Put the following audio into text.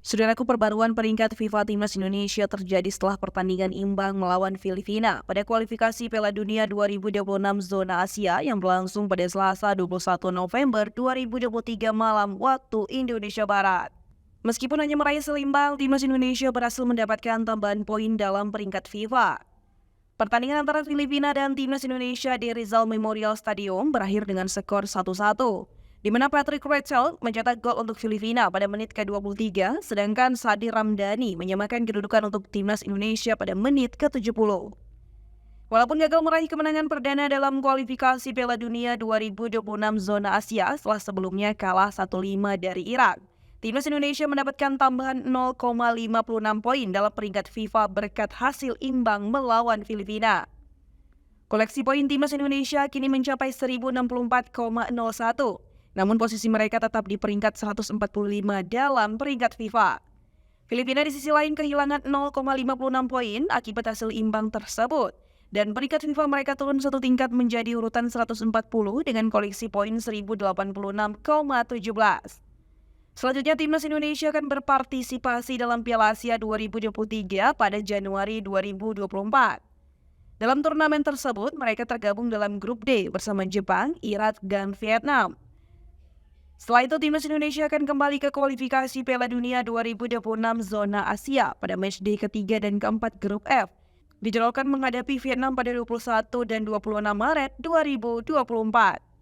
Saudaraku, perbaruan peringkat FIFA Timnas Indonesia terjadi setelah pertandingan imbang melawan Filipina pada kualifikasi Piala Dunia 2026 zona Asia yang berlangsung pada Selasa 21 November 2023 malam waktu Indonesia Barat. Meskipun hanya meraih seimbang, Timnas Indonesia berhasil mendapatkan tambahan poin dalam peringkat FIFA. Pertandingan antara Filipina dan Timnas Indonesia di Rizal Memorial Stadium berakhir dengan skor 1-1. Di mana Patrick Rachel mencetak gol untuk Filipina pada menit ke-23, sedangkan Sadi Ramdhani menyamakan kedudukan untuk Timnas Indonesia pada menit ke-70. Walaupun gagal meraih kemenangan perdana dalam kualifikasi Piala Dunia 2026 zona Asia setelah sebelumnya kalah 1-5 dari Irak, Timnas Indonesia mendapatkan tambahan 0,56 poin dalam peringkat FIFA berkat hasil imbang melawan Filipina. Koleksi poin Timnas Indonesia kini mencapai 1064,01. Namun posisi mereka tetap di peringkat 145 dalam peringkat FIFA. Filipina di sisi lain kehilangan 0,56 poin akibat hasil imbang tersebut. Dan peringkat FIFA mereka turun satu tingkat menjadi urutan 140 dengan koleksi poin 1086,17. Selanjutnya Timnas Indonesia akan berpartisipasi dalam Piala Asia 2023 pada Januari 2024. Dalam turnamen tersebut, mereka tergabung dalam grup D bersama Jepang, Irak, dan Vietnam. Setelah itu, Timnas Indonesia akan kembali ke kualifikasi Piala Dunia 2026 zona Asia pada matchday ketiga dan keempat grup F. Dijadwalkan menghadapi Vietnam pada 21 dan 26 Maret 2024.